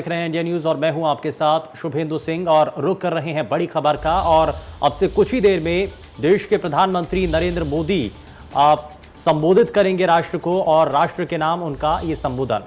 देख रहे हैं इंडिया न्यूज और मैं हूं आपके साथ शुभेंदु सिंह और रुख कर रहे हैं बड़ी खबर का। और अब से कुछ ही देर में देश के प्रधानमंत्री नरेंद्र मोदी आप संबोधित करेंगे राष्ट्र को और राष्ट्र के नाम उनका ये संबोधन।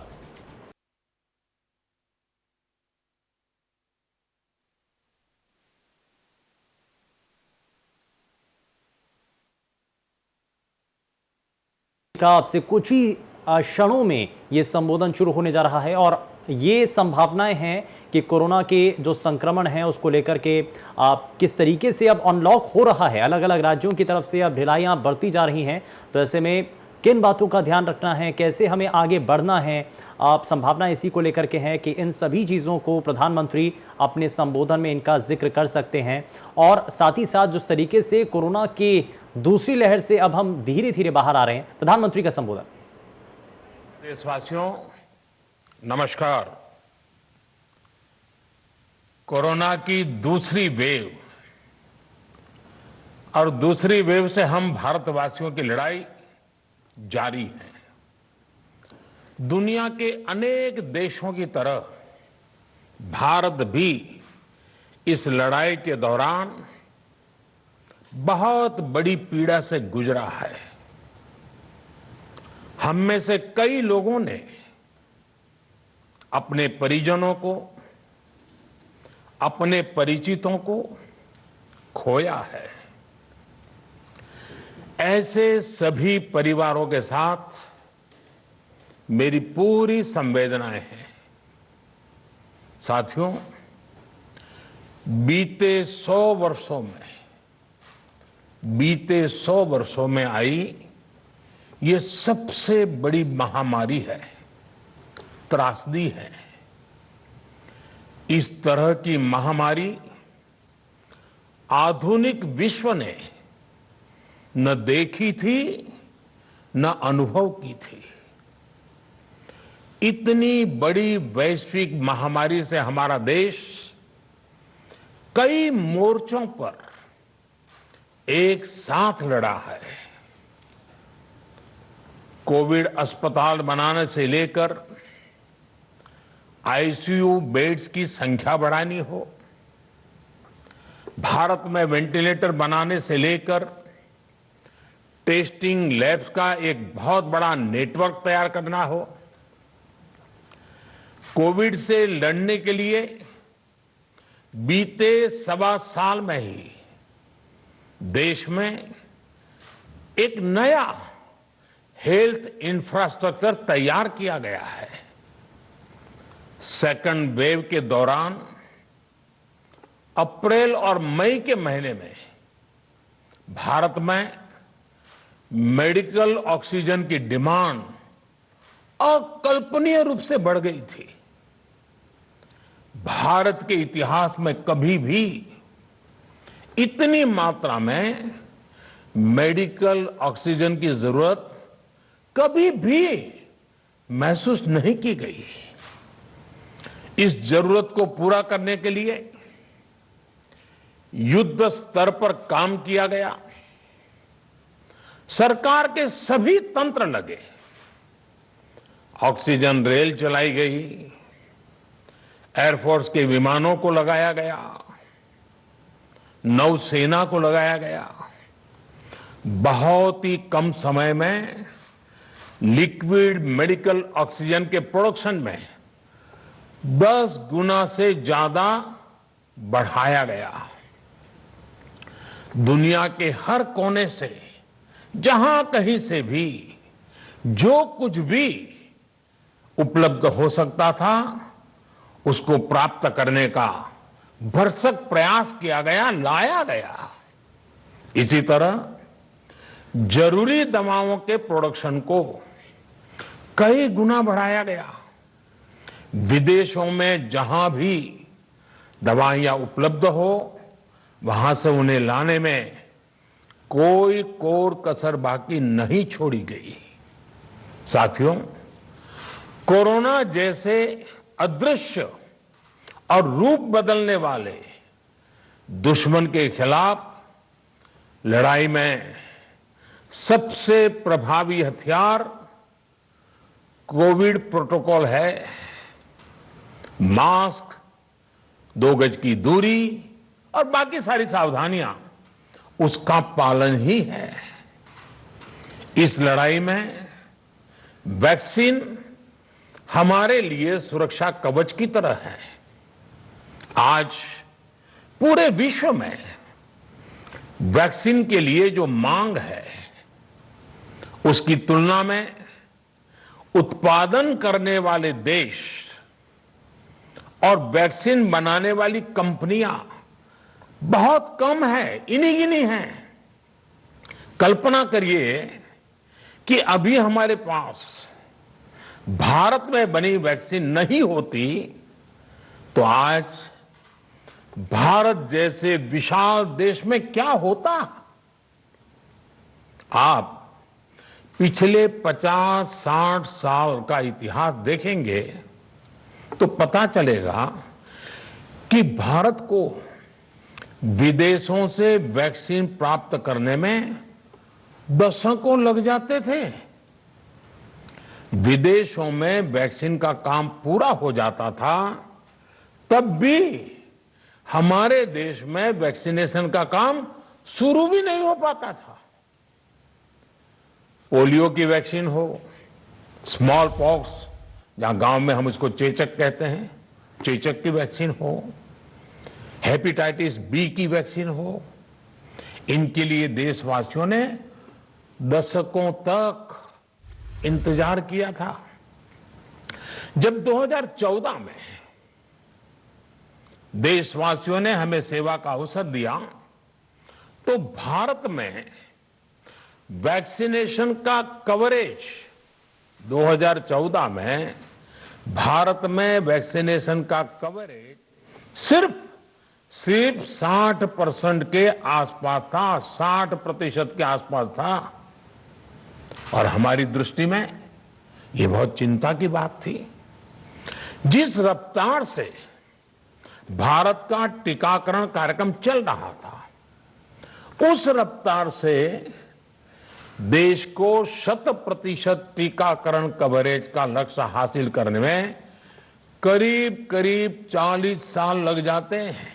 का अब से कुछ ही क्षणों में ये संबोधन शुरू होने जा रहा है और ये संभावनाएं हैं कि कोरोना के जो संक्रमण है उसको लेकर के किस तरीके से अब अनलॉक हो रहा है, अलग अलग राज्यों की तरफ से अब ढिलाइयां बढ़ती जा रही हैं। तो ऐसे में किन बातों का ध्यान रखना है, कैसे हमें आगे बढ़ना है, आप संभावना इसी को लेकर के हैं कि इन सभी चीज़ों को प्रधानमंत्री अपने संबोधन में इनका जिक्र कर सकते हैं। और साथ ही साथ जिस तरीके से कोरोना की दूसरी लहर से अब हम धीरे धीरे बाहर आ रहे हैं, प्रधानमंत्री का संबोधन। देशवासियों नमस्कार। कोरोना की दूसरी वेव और दूसरी वेव से हम भारतवासियों की लड़ाई जारी है। दुनिया के अनेक देशों की तरह भारत भी इस लड़ाई के दौरान बहुत बड़ी पीड़ा से गुजरा है। हम में से कई लोगों ने अपने परिजनों को, अपने परिचितों को खोया है। ऐसे सभी परिवारों के साथ मेरी पूरी संवेदनाएं हैं। साथियों, बीते 100 वर्षों में आई ये सबसे बड़ी महामारी है, त्रासदी है। इस तरह की महामारी आधुनिक विश्व ने न देखी थी न अनुभव की थी। इतनी बड़ी वैश्विक महामारी से हमारा देश कई मोर्चों पर एक साथ लड़ा है। कोविड अस्पताल बनाने से लेकर आईसीयू बेड्स की संख्या बढ़ानी हो, भारत में वेंटिलेटर बनाने से लेकर टेस्टिंग लैब्स का एक बहुत बड़ा नेटवर्क तैयार करना हो, कोविड से लड़ने के लिए बीते 1.25 साल में ही देश में एक नया हेल्थ इंफ्रास्ट्रक्चर तैयार किया गया है। सेकंड वेव के दौरान अप्रैल और मई के महीने में भारत में मेडिकल ऑक्सीजन की डिमांड अकल्पनीय रूप से बढ़ गई थी। भारत के इतिहास में कभी भी इतनी मात्रा में मेडिकल ऑक्सीजन की जरूरत कभी भी महसूस नहीं की गई। इस जरूरत को पूरा करने के लिए युद्ध स्तर पर काम किया गया। सरकार के सभी तंत्र लगे। ऑक्सीजन रेल चलाई गई, एयरफोर्स के विमानों को लगाया गया, नौसेना को लगाया गया। बहुत ही कम समय में लिक्विड मेडिकल ऑक्सीजन के प्रोडक्शन में 10 गुना से ज्यादा बढ़ाया गया। दुनिया के हर कोने से, जहां कहीं से भी जो कुछ भी उपलब्ध हो सकता था उसको प्राप्त करने का भरसक प्रयास किया गया, लाया गया। इसी तरह जरूरी दवाओं के प्रोडक्शन को कई गुना बढ़ाया गया। विदेशों में जहां भी दवाइयां उपलब्ध हो वहां से उन्हें लाने में कोई कोर कसर बाकी नहीं छोड़ी गई। साथियों, कोरोना जैसे अदृश्य और रूप बदलने वाले दुश्मन के खिलाफ लड़ाई में सबसे प्रभावी हथियार कोविड प्रोटोकॉल है। मास्क, 2 गज की दूरी और बाकी सारी सावधानियां उसका पालन ही है। इस लड़ाई में वैक्सीन हमारे लिए सुरक्षा कवच की तरह है। आज पूरे विश्व में वैक्सीन के लिए जो मांग है, उसकी तुलना में उत्पादन करने वाले देश और वैक्सीन बनाने वाली कंपनियां बहुत कम है, इन्हीं गिनी हैं। कल्पना करिए कि अभी हमारे पास भारत में बनी वैक्सीन नहीं होती तो आज भारत जैसे विशाल देश में क्या होता। आप पिछले 50-60 साल का इतिहास देखेंगे तो पता चलेगा कि भारत को विदेशों से वैक्सीन प्राप्त करने में दशकों लग जाते थे। विदेशों में वैक्सीन का काम पूरा हो जाता था, तब भी हमारे देश में वैक्सीनेशन का काम शुरू भी नहीं हो पाता था। पोलियो की वैक्सीन हो, स्मॉल पॉक्स, जहां गांव में हम उसको चेचक कहते हैं, चेचक की वैक्सीन हो, हेपेटाइटिस बी की वैक्सीन हो, इनके लिए देशवासियों ने दशकों तक इंतजार किया था। जब 2014 में देशवासियों ने हमें सेवा का अवसर दिया तो भारत में वैक्सीनेशन का कवरेज 2014 में भारत में वैक्सीनेशन का कवरेज सिर्फ 60% के आसपास था, 60% के आसपास था। और हमारी दृष्टि में यह बहुत चिंता की बात थी। जिस रफ्तार से भारत का टीकाकरण कार्यक्रम चल रहा था, उस रफ्तार से देश को 100% टीकाकरण कवरेज का लक्ष्य हासिल करने में करीब करीब 40 साल लग जाते हैं।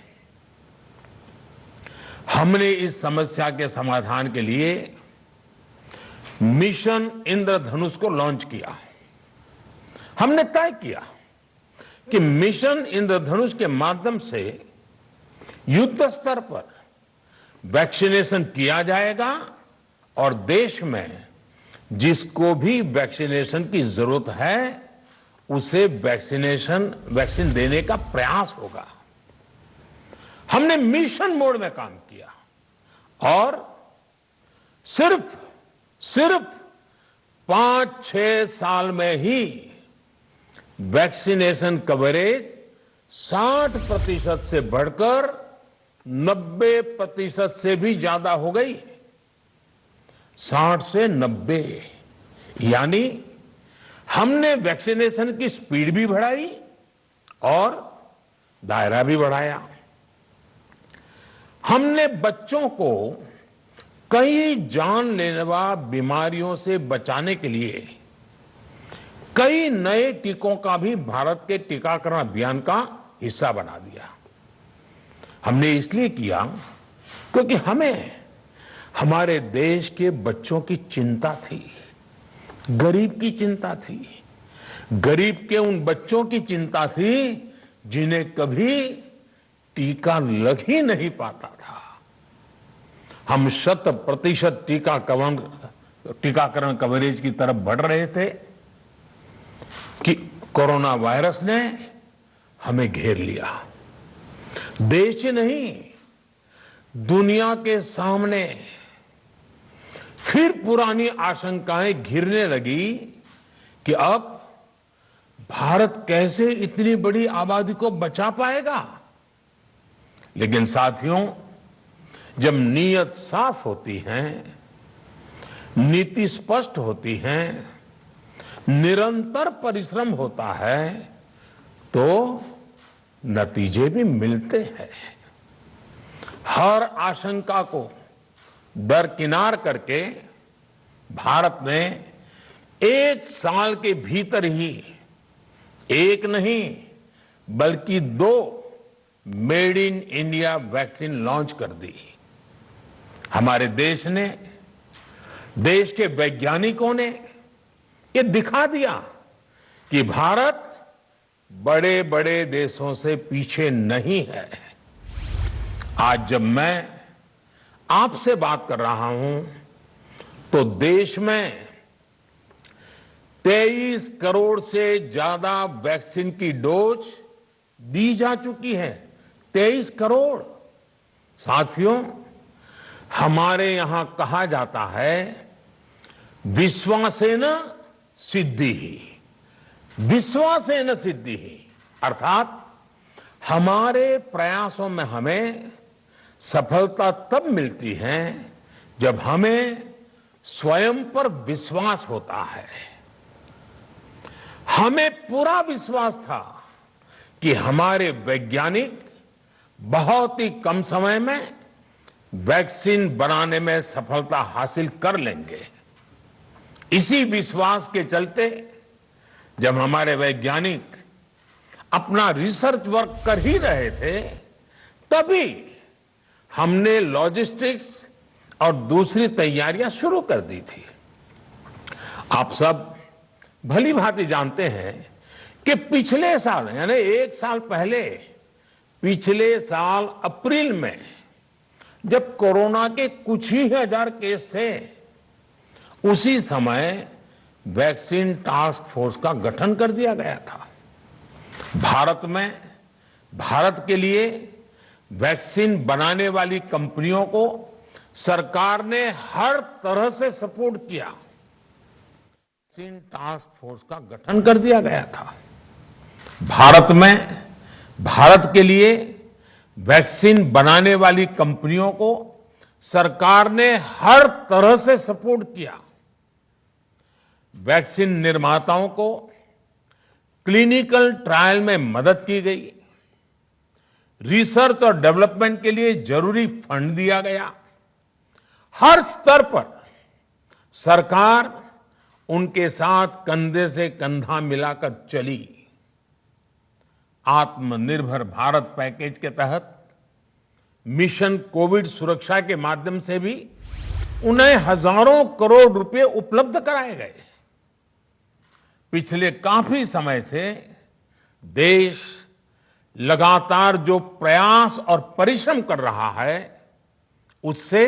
हमने इस समस्या के समाधान के लिए मिशन इंद्रधनुष को लॉन्च किया। हमने तय किया कि मिशन इंद्रधनुष के माध्यम से युद्ध स्तर पर वैक्सीनेशन किया जाएगा और देश में जिसको भी वैक्सीनेशन की जरूरत है उसे वैक्सीन देने का प्रयास होगा। हमने मिशन मोड में काम किया और सिर्फ 5-6 साल में ही वैक्सीनेशन कवरेज 60% से बढ़कर 90% से भी ज्यादा हो गई। 60 से 90, यानी हमने वैक्सीनेशन की स्पीड भी बढ़ाई और दायरा भी बढ़ाया। हमने बच्चों को कई जानलेवा बीमारियों से बचाने के लिए कई नए टीकों का भी भारत के टीकाकरण अभियान का हिस्सा बना दिया। हमने इसलिए किया क्योंकि हमें हमारे देश के बच्चों की चिंता थी, गरीब की चिंता थी, गरीब के उन बच्चों की चिंता थी जिन्हें कभी टीका लग ही नहीं पाता था। हम 100% टीकाकरण कवरेज की तरफ बढ़ रहे थे कि कोरोना वायरस ने हमें घेर लिया। देश ही नहीं, दुनिया के सामने फिर पुरानी आशंकाएं घिरने लगी कि अब भारत कैसे इतनी बड़ी आबादी को बचा पाएगा। लेकिन साथियों, जब नीयत साफ होती है, नीति स्पष्ट होती है, निरंतर परिश्रम होता है तो नतीजे भी मिलते हैं। हर आशंका को दरकिनार करके भारत ने 1 साल के भीतर ही एक नहीं बल्कि 2 made in India vaccine launch कर दी। हमारे देश ने, देश के वैज्ञानिकों ने ये दिखा दिया कि भारत बड़े बड़े देशों से पीछे नहीं है। आज जब मैं आपसे बात कर रहा हूं तो देश में 23 करोड़ से ज्यादा वैक्सीन की डोज दी जा चुकी है। 23 करोड़। साथियों, हमारे यहां कहा जाता है विश्वासेन सिद्धिः, विश्वासेन सिद्धिः, अर्थात हमारे प्रयासों में हमें सफलता तब मिलती है जब हमें स्वयं पर विश्वास होता है। हमें पूरा विश्वास था कि हमारे वैज्ञानिक बहुत ही कम समय में वैक्सीन बनाने में सफलता हासिल कर लेंगे। इसी विश्वास के चलते जब हमारे वैज्ञानिक अपना रिसर्च वर्क कर ही रहे थे, तभी हमने लॉजिस्टिक्स और दूसरी तैयारियां शुरू कर दी थी। आप सब भली भांति जानते हैं कि पिछले साल, यानी 1 साल पहले, पिछले साल अप्रैल में जब कोरोना के कुछ ही हजार केस थे, उसी समय वैक्सीन टास्क फोर्स का गठन कर दिया गया था। भारत के लिए वैक्सीन बनाने वाली कंपनियों को सरकार ने हर तरह से सपोर्ट किया। वैक्सीन टास्क फोर्स का गठन कर दिया गया था। भारत के लिए वैक्सीन बनाने वाली कंपनियों को सरकार ने हर तरह से सपोर्ट किया। वैक्सीन निर्माताओं को क्लिनिकल ट्रायल में मदद की गई। रिसर्च और डेवलपमेंट के लिए जरूरी फंड दिया गया। हर स्तर पर सरकार उनके साथ कंधे से कंधा मिलाकर चली। आत्मनिर्भर भारत पैकेज के तहत मिशन कोविड सुरक्षा के माध्यम से भी उन्हें हजारों करोड़ रुपए उपलब्ध कराए गए। पिछले काफी समय से देश लगातार जो प्रयास और परिश्रम कर रहा है, उससे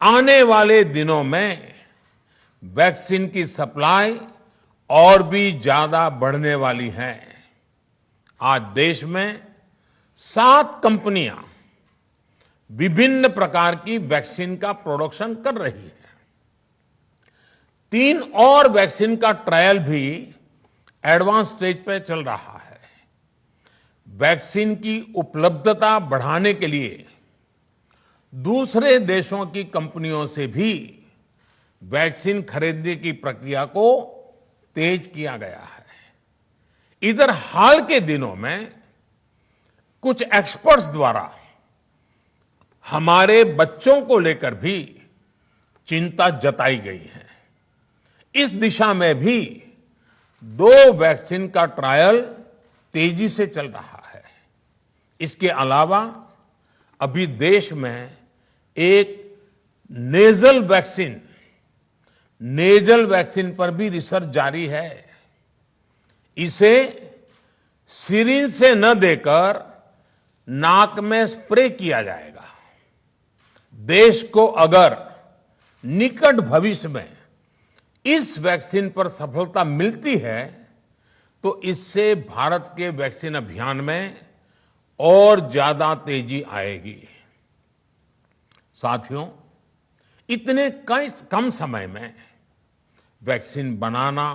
आने वाले दिनों में वैक्सीन की सप्लाई और भी ज्यादा बढ़ने वाली है। आज देश में 7 कंपनियां विभिन्न प्रकार की वैक्सीन का प्रोडक्शन कर रही है। 3 और वैक्सीन का ट्रायल भी एडवांस स्टेज पे चल रहा है। वैक्सीन की उपलब्धता बढ़ाने के लिए दूसरे देशों की कंपनियों से भी वैक्सीन खरीदने की प्रक्रिया को तेज किया गया है। इधर हाल के दिनों में कुछ एक्सपर्ट्स द्वारा हमारे बच्चों को लेकर भी चिंता जताई गई है। इस दिशा में भी 2 वैक्सीन का ट्रायल तेजी से चल रहा है। इसके अलावा अभी देश में एक नेजल वैक्सीन पर भी रिसर्च जारी है। इसे सिरिंज से न देकर नाक में स्प्रे किया जाएगा। देश को अगर निकट भविष्य में इस वैक्सीन पर सफलता मिलती है तो इससे भारत के वैक्सीन अभियान में और ज्यादा तेजी आएगी। साथियों, इतने कम समय में वैक्सीन बनाना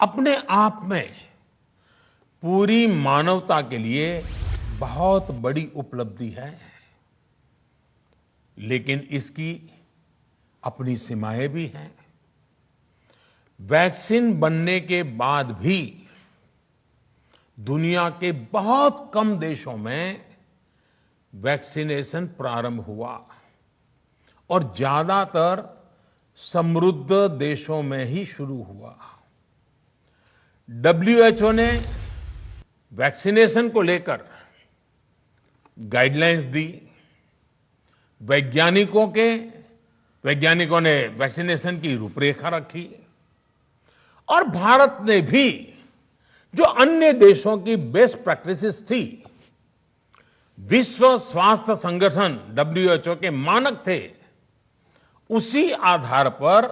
अपने आप में पूरी मानवता के लिए बहुत बड़ी उपलब्धि है, लेकिन इसकी अपनी सीमाएं भी हैं। वैक्सीन बनने के बाद भी दुनिया के बहुत कम देशों में वैक्सीनेशन प्रारंभ हुआ और ज्यादातर समृद्ध देशों में ही शुरू हुआ। WHO ने वैक्सीनेशन को लेकर गाइडलाइंस दी। वैज्ञानिकों ने वैक्सीनेशन की रूपरेखा रखी और भारत ने भी जो अन्य देशों की बेस्ट प्रैक्टिसेस थी, विश्व स्वास्थ्य संगठन WHO के मानक थे, उसी आधार पर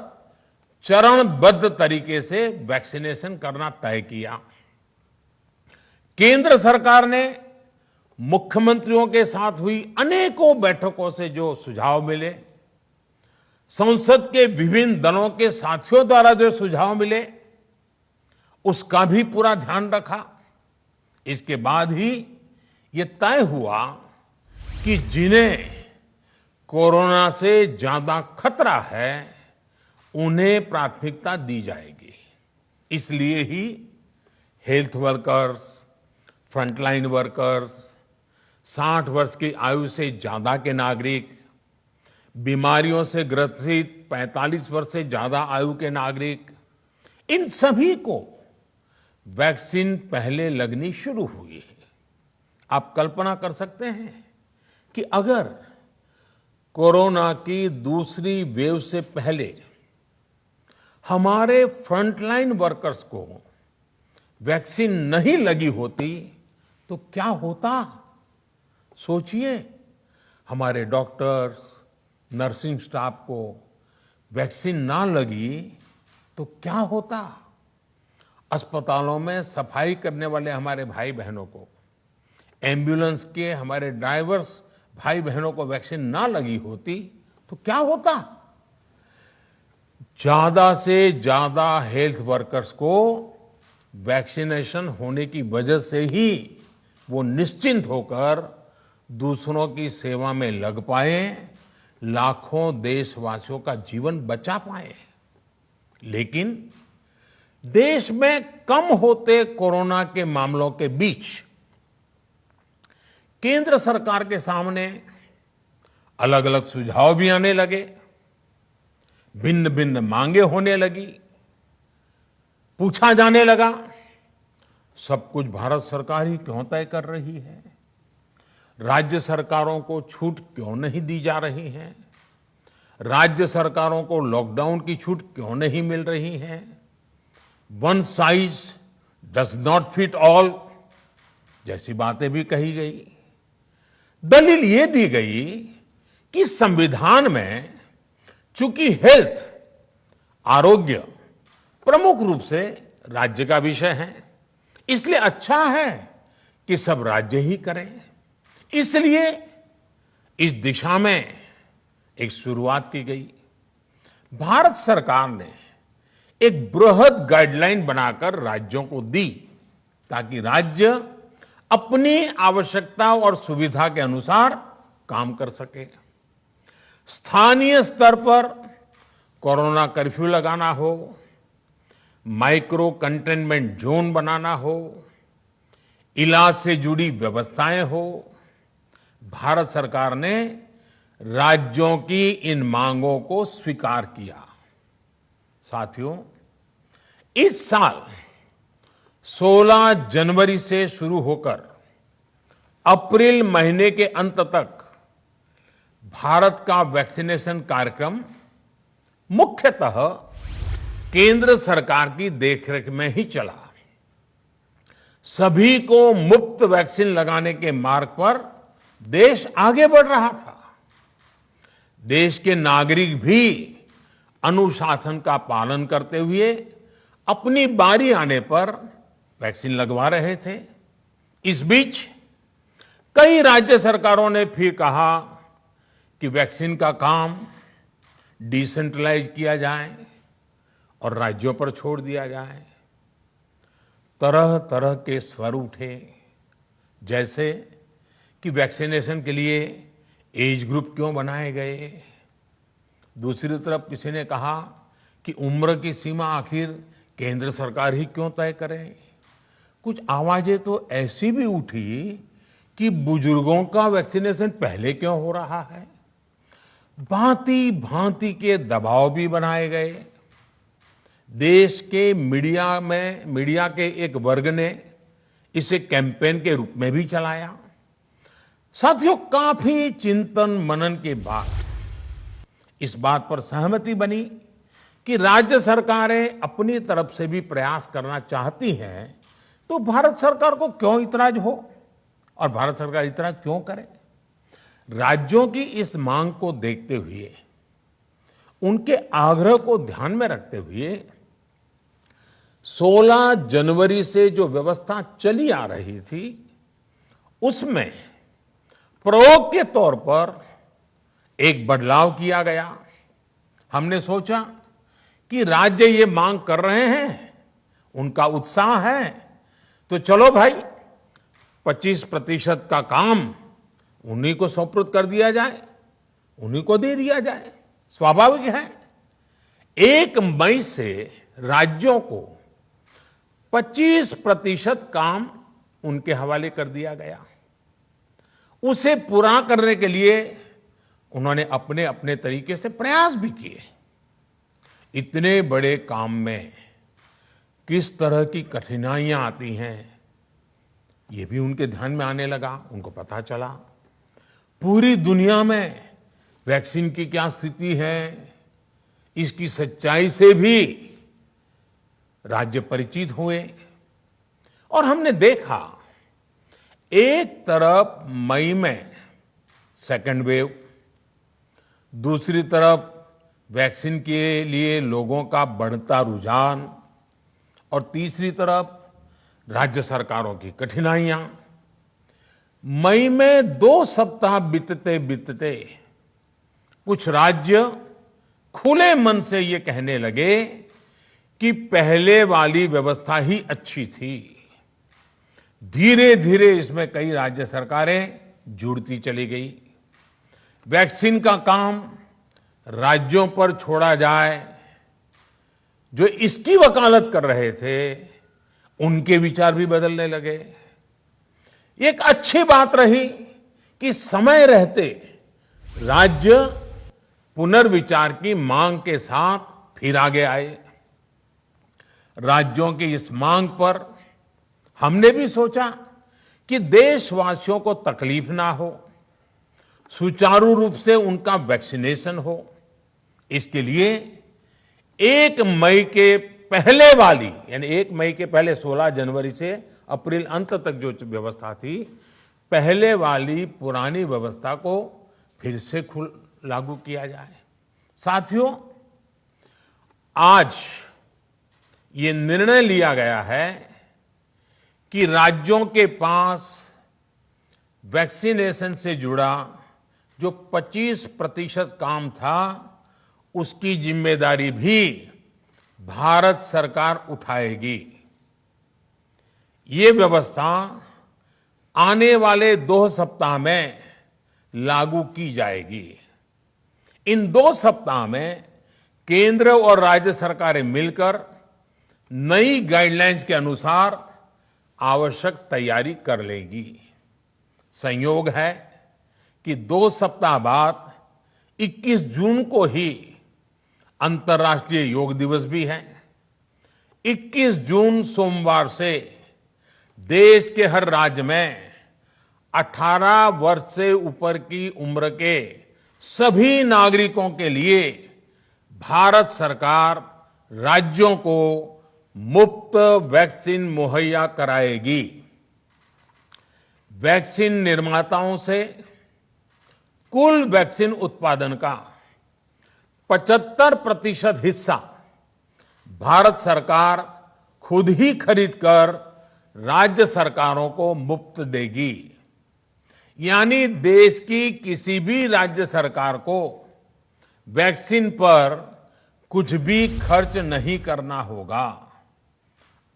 चरणबद्ध तरीके से वैक्सीनेशन करना तय किया। केंद्र सरकार ने मुख्यमंत्रियों के साथ हुई अनेकों बैठकों से जो सुझाव मिले, संसद के विभिन्न दलों के साथियों द्वारा जो सुझाव मिले, उसका भी पूरा ध्यान रखा। इसके बाद ही ये तय हुआ कि जिन्हें कोरोना से ज्यादा खतरा है उन्हें प्राथमिकता दी जाएगी। इसलिए ही हेल्थ वर्कर्स, फ्रंटलाइन वर्कर्स, 60 वर्ष की आयु से ज्यादा के नागरिक, बीमारियों से ग्रसित 45 वर्ष से ज्यादा आयु के नागरिक, इन सभी को वैक्सीन पहले लगनी शुरू हुई है। आप कल्पना कर सकते हैं कि अगर कोरोना की दूसरी वेव से पहले हमारे फ्रंटलाइन वर्कर्स को वैक्सीन नहीं लगी होती तो क्या होता? सोचिए, हमारे डॉक्टर्स, नर्सिंग स्टाफ को वैक्सीन ना लगी तो क्या होता? अस्पतालों में सफाई करने वाले हमारे भाई बहनों को, एम्बुलेंस के हमारे ड्राइवर्स भाई बहनों को वैक्सीन ना लगी होती तो क्या होता? ज्यादा से ज्यादा हेल्थ वर्कर्स को वैक्सीनेशन होने की वजह से ही वो निश्चिंत होकर दूसरों की सेवा में लग पाए, लाखों देशवासियों का जीवन बचा पाए। लेकिन देश में कम होते कोरोना के मामलों के बीच केंद्र सरकार के सामने अलग अलग सुझाव भी आने लगे, भिन्न भिन्न मांगे होने लगी, पूछा जाने लगा, सब कुछ भारत सरकार ही क्यों तय कर रही है? राज्य सरकारों को छूट क्यों नहीं दी जा रही है? राज्य सरकारों को लॉकडाउन की छूट क्यों नहीं मिल रही है? One size does not fit all जैसी बातें भी कही गई। दलील ये दी गई कि संविधान में चूंकि हेल्थ, आरोग्य प्रमुख रूप से राज्य का विषय है, इसलिए अच्छा है कि सब राज्य ही करें। इसलिए इस दिशा में एक शुरुआत की गई। भारत सरकार ने एक बृहद गाइडलाइन बनाकर राज्यों को दी ताकि राज्य अपनी आवश्यकता और सुविधा के अनुसार काम कर सके। स्थानीय स्तर पर कोरोना कर्फ्यू लगाना हो, माइक्रो कंटेनमेंट जोन बनाना हो, इलाज से जुड़ी व्यवस्थाएं हो, भारत सरकार ने राज्यों की इन मांगों को स्वीकार किया। साथियों, इस साल 16 जनवरी से शुरू होकर अप्रैल महीने के अंत तक भारत का वैक्सीनेशन कार्यक्रम मुख्यतः केंद्र सरकार की देखरेख में ही चला। सभी को मुफ्त वैक्सीन लगाने के मार्ग पर देश आगे बढ़ रहा था। देश के नागरिक भी अनुशासन का पालन करते हुए अपनी बारी आने पर वैक्सीन लगवा रहे थे। इस बीच कई राज्य सरकारों ने फिर कहा कि वैक्सीन का काम डिसेंट्रलाइज किया जाए और राज्यों पर छोड़ दिया जाए। तरह तरह के स्वर उठे, जैसे कि वैक्सीनेशन के लिए एज ग्रुप क्यों बनाए गए। दूसरी तरफ किसी ने कहा कि उम्र की सीमा आखिर केंद्र सरकार ही क्यों तय करे। कुछ आवाजें तो ऐसी भी उठी कि बुजुर्गों का वैक्सीनेशन पहले क्यों हो रहा है। भांति भांति के दबाव भी बनाए गए। देश के मीडिया के एक वर्ग ने इसे कैंपेन के रूप में भी चलाया। साथियों, काफी चिंतन मनन के बाद इस बात पर सहमति बनी कि राज्य सरकारें अपनी तरफ से भी प्रयास करना चाहती हैं, तो भारत सरकार को क्यों इतराज हो और भारत सरकार इतराज क्यों करे। राज्यों की इस मांग को देखते हुए, उनके आग्रह को ध्यान में रखते हुए 16 जनवरी से जो व्यवस्था चली आ रही थी, उसमें प्रयोग के तौर पर एक बदलाव किया गया। हमने सोचा कि राज्य ये मांग कर रहे हैं, उनका उत्साह है, तो चलो भाई 25% का काम उन्हीं को सुपुर्द कर दिया जाए, उन्हीं को दे दिया जाए। स्वाभाविक है, 1 मई से राज्यों को 25% काम उनके हवाले कर दिया गया। उसे पूरा करने के लिए उन्होंने अपने अपने तरीके से प्रयास भी किए। इतने बड़े काम में किस तरह की कठिनाइयां आती हैं, ये भी उनके ध्यान में आने लगा। उनको पता चला पूरी दुनिया में वैक्सीन की क्या स्थिति है, इसकी सच्चाई से भी राज्य परिचित हुए। और हमने देखा, एक तरफ मई में सेकेंड वेव, दूसरी तरफ वैक्सीन के लिए लोगों का बढ़ता रुझान, और तीसरी तरफ राज्य सरकारों की कठिनाइयां। मई में 2 सप्ताह बीतते बीतते कुछ राज्य खुले मन से ये कहने लगे कि पहले वाली व्यवस्था ही अच्छी थी। धीरे धीरे इसमें कई राज्य सरकारें जुड़ती चली गई। वैक्सीन का काम राज्यों पर छोड़ा जाए। जो इसकी वकालत कर रहे थे, उनके विचार भी बदलने लगे। एक अच्छी बात रही कि समय रहते राज्य पुनर्विचार की मांग के साथ फिर आगे आए। राज्यों की इस मांग पर हमने भी सोचा कि देशवासियों को तकलीफ ना हो, सुचारू रूप से उनका वैक्सीनेशन हो। इसके लिए 1 मई के पहले वाली, यानी 1 मई के पहले 16 जनवरी से अप्रैल अंत तक जो व्यवस्था थी, पहले वाली पुरानी व्यवस्था को फिर से लागू किया जाए। साथियों, आज ये निर्णय लिया गया है कि राज्यों के पास वैक्सीनेशन से जुड़ा जो 25% काम था, उसकी जिम्मेदारी भी भारत सरकार उठाएगी। ये व्यवस्था आने वाले 2 सप्ताह में लागू की जाएगी। इन 2 सप्ताह में केंद्र और राज्य सरकारें मिलकर नई गाइडलाइंस के अनुसार आवश्यक तैयारी कर लेगी। संयोग है कि 2 सप्ताह बाद 21 जून को ही अंतर्राष्ट्रीय योग दिवस भी है। 21 जून सोमवार से देश के हर राज्य में 18 वर्ष से ऊपर की उम्र के सभी नागरिकों के लिए भारत सरकार राज्यों को मुफ्त वैक्सीन मुहैया कराएगी। वैक्सीन निर्माताओं से कुल वैक्सीन उत्पादन का 75% हिस्सा भारत सरकार खुद ही खरीदकर राज्य सरकारों को मुफ्त देगी। यानी देश की किसी भी राज्य सरकार को वैक्सीन पर कुछ भी खर्च नहीं करना होगा।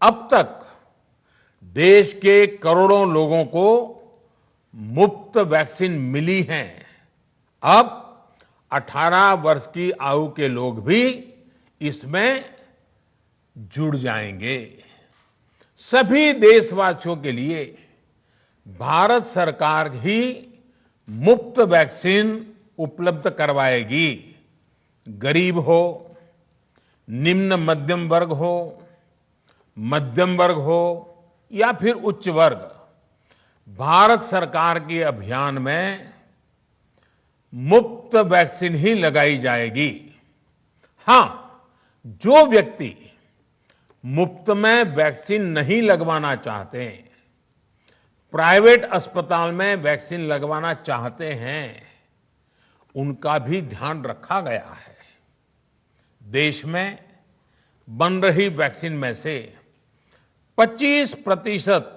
अब तक देश के करोड़ों लोगों को मुफ्त वैक्सीन मिली है। अब 18 वर्ष की आयु के लोग भी इसमें जुड़ जाएंगे। सभी देशवासियों के लिए भारत सरकार ही मुफ्त वैक्सीन उपलब्ध करवाएगी। गरीब हो, निम्न मध्यम वर्ग हो, मध्यम वर्ग हो या फिर उच्च वर्ग, भारत सरकार के अभियान में मुफ्त वैक्सीन ही लगाई जाएगी। हां, जो व्यक्ति मुफ्त में वैक्सीन नहीं लगवाना चाहते, प्राइवेट अस्पताल में वैक्सीन लगवाना चाहते हैं, उनका भी ध्यान रखा गया है। देश में बन रही वैक्सीन में से 25%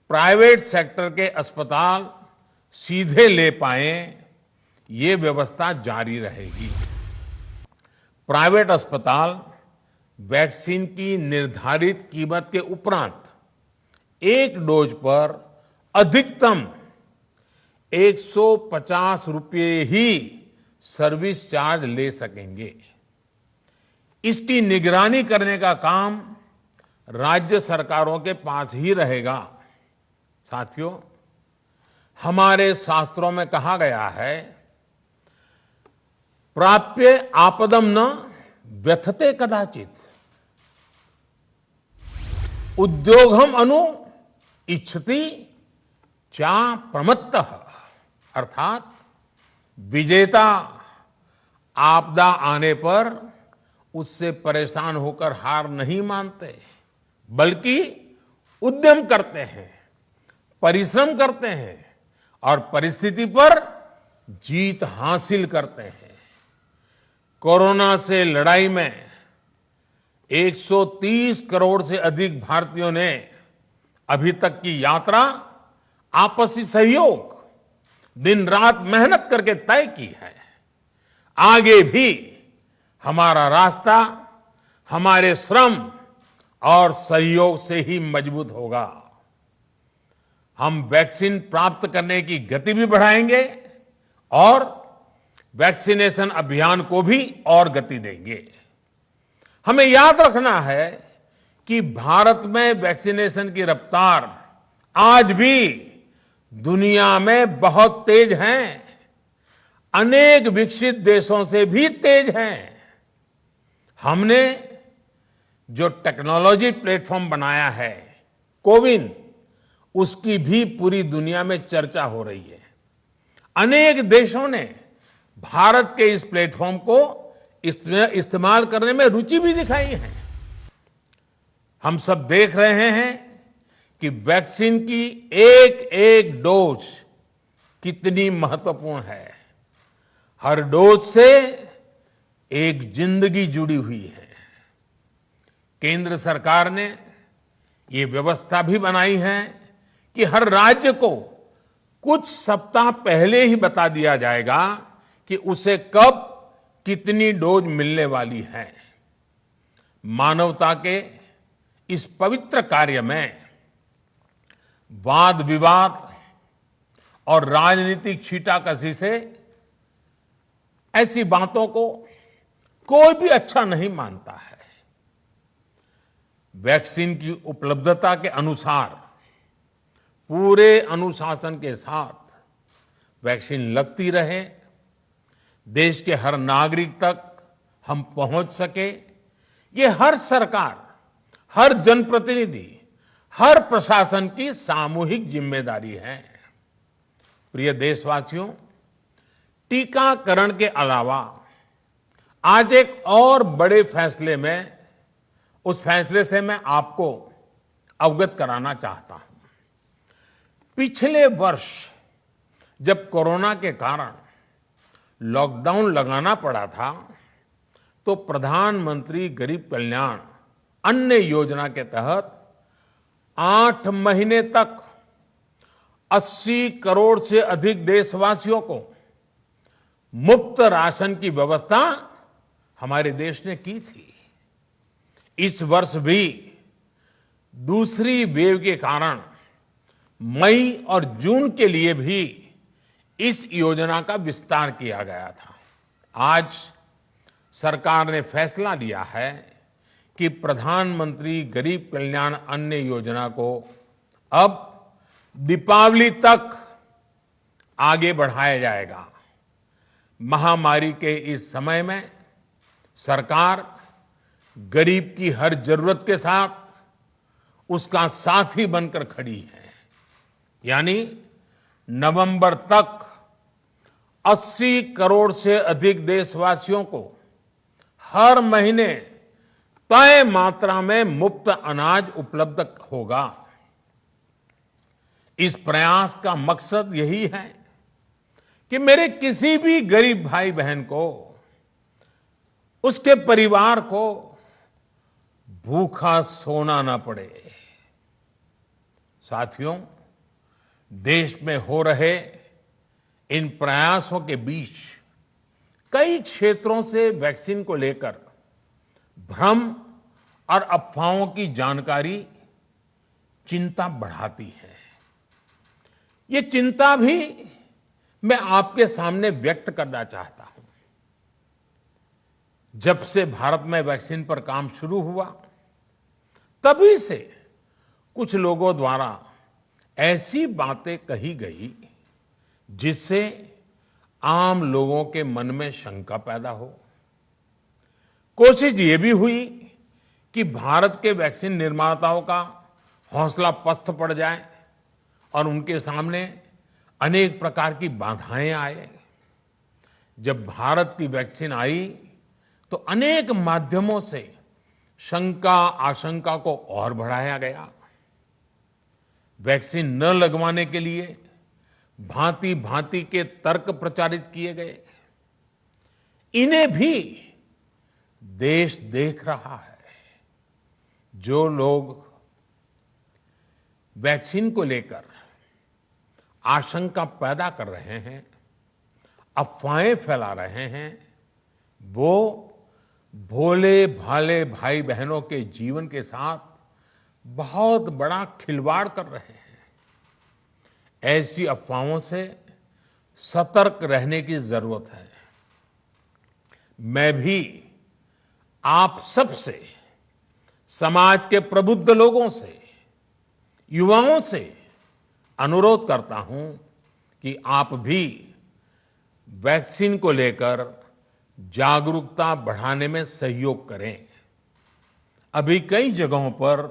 प्राइवेट सेक्टर के अस्पताल सीधे ले पाए, ये व्यवस्था जारी रहेगी। प्राइवेट अस्पताल वैक्सीन की निर्धारित कीमत के उपरांत एक डोज पर अधिकतम 150 रुपये ही सर्विस चार्ज ले सकेंगे। इसकी निगरानी करने का काम राज्य सरकारों के पास ही रहेगा। साथियों, हमारे शास्त्रों में कहा गया है, प्राप्य आपदम न व्यथते कदाचित, उद्योगम अनु इच्छति चा प्रमत्तः, अर्थात विजेता आपदा आने पर उससे परेशान होकर हार नहीं मानते, बल्कि उद्यम करते हैं, परिश्रम करते हैं और परिस्थिति पर जीत हासिल करते हैं। कोरोना से लड़ाई में 130 करोड़ से अधिक भारतीयों ने अभी तक की यात्रा आपसी सहयोग, दिन रात मेहनत करके तय की है। आगे भी हमारा रास्ता हमारे श्रम और सहयोग से ही मजबूत होगा। हम वैक्सीन प्राप्त करने की गति भी बढ़ाएंगे और वैक्सीनेशन अभियान को भी और गति देंगे। हमें याद रखना है कि भारत में वैक्सीनेशन की रफ्तार आज भी दुनिया में बहुत तेज है, अनेक विकसित देशों से भी तेज है। हमने जो टेक्नोलॉजी प्लेटफॉर्म बनाया है, कोविन, उसकी भी पूरी दुनिया में चर्चा हो रही है। अनेक देशों ने भारत के इस प्लेटफॉर्म को इस्तेमाल करने में रुचि भी दिखाई है। हम सब देख रहे हैं कि वैक्सीन की एक एक डोज कितनी महत्वपूर्ण है। हर डोज से एक जिंदगी जुड़ी हुई है। केंद्र सरकार ने ये व्यवस्था भी बनाई है कि हर राज्य को कुछ सप्ताह पहले ही बता दिया जाएगा कि उसे कब कितनी डोज मिलने वाली है। मानवता के इस पवित्र कार्य में वाद विवाद और राजनीतिक छींटाकशी से ऐसी बातों को कोई भी अच्छा नहीं मानता है। वैक्सीन की उपलब्धता के अनुसार पूरे अनुशासन के साथ वैक्सीन लगती रहे, देश के हर नागरिक तक हम पहुंच सके, ये हर सरकार, हर जनप्रतिनिधि, हर प्रशासन की सामूहिक जिम्मेदारी है। प्रिय देशवासियों, टीकाकरण के अलावा आज एक और बड़े फैसले में, उस फैसले से मैं आपको अवगत कराना चाहता हूं। पिछले वर्ष जब कोरोना के कारण लॉकडाउन लगाना पड़ा था, तो प्रधानमंत्री गरीब कल्याण अन्न योजना के तहत 8 महीने तक 80 करोड़ से अधिक देशवासियों को मुफ्त राशन की व्यवस्था हमारे देश ने की थी। इस वर्ष भी दूसरी वेव के कारण मई और जून के लिए भी इस योजना का विस्तार किया गया था। आज सरकार ने फैसला लिया है कि प्रधानमंत्री गरीब कल्याण अन्न योजना को अब दीपावली तक आगे बढ़ाया जाएगा। महामारी के इस समय में सरकार गरीब की हर जरूरत के साथ उसका साथी बनकर खड़ी है। यानी नवंबर तक 80 करोड़ से अधिक देशवासियों को हर महीने तय मात्रा में मुफ्त अनाज उपलब्ध होगा। इस प्रयास का मकसद यही है कि मेरे किसी भी गरीब भाई बहन को, उसके परिवार को भूखा सोना ना पड़े। साथियों, देश में हो रहे इन प्रयासों के बीच कई क्षेत्रों से वैक्सीन को लेकर भ्रम और अफवाहों की जानकारी चिंता बढ़ाती है। ये चिंता भी मैं आपके सामने व्यक्त करना चाहता हूं। जब से भारत में वैक्सीन पर काम शुरू हुआ, तभी से कुछ लोगों द्वारा ऐसी बातें कही गई जिससे आम लोगों के मन में शंका पैदा हो। कोशिश ये भी हुई कि भारत के वैक्सीन निर्माताओं का हौसला पस्त पड़ जाए और उनके सामने अनेक प्रकार की बाधाएं आए। जब भारत की वैक्सीन आई तो अनेक माध्यमों से शंका आशंका को और बढ़ाया गया। वैक्सीन न लगवाने के लिए भांति भांति के तर्क प्रचारित किए गए। इन्हें भी देश देख रहा है। जो लोग वैक्सीन को लेकर आशंका पैदा कर रहे हैं, अफवाहें फैला रहे हैं, वो भोले भाले भाई बहनों के जीवन के साथ बहुत बड़ा खिलवाड़ कर रहे हैं। ऐसी अफवाहों से सतर्क रहने की जरूरत है। मैं भी आप सबसे, समाज के प्रबुद्ध लोगों से, युवाओं से अनुरोध करता हूं कि आप भी वैक्सीन को लेकर जागरूकता बढ़ाने में सहयोग करें। अभी कई जगहों पर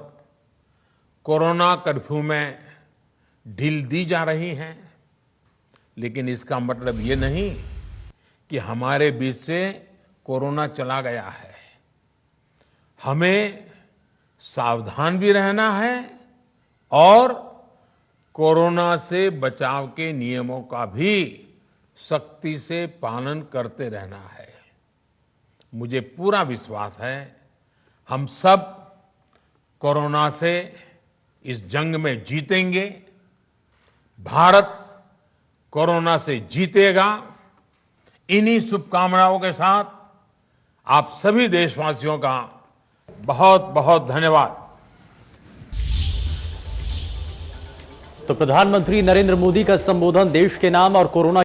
कोरोना कर्फ्यू में ढील दी जा रही है, लेकिन इसका मतलब ये नहीं कि हमारे बीच से कोरोना चला गया है। हमें सावधान भी रहना है और कोरोना से बचाव के नियमों का भी सख्ती से पालन करते रहना है। मुझे पूरा विश्वास है हम सब कोरोना से इस जंग में जीतेंगे। भारत कोरोना से जीतेगा। इन्हीं शुभकामनाओं के साथ आप सभी देशवासियों का बहुत बहुत धन्यवाद। तो प्रधानमंत्री नरेंद्र मोदी का संबोधन देश के नाम और कोरोना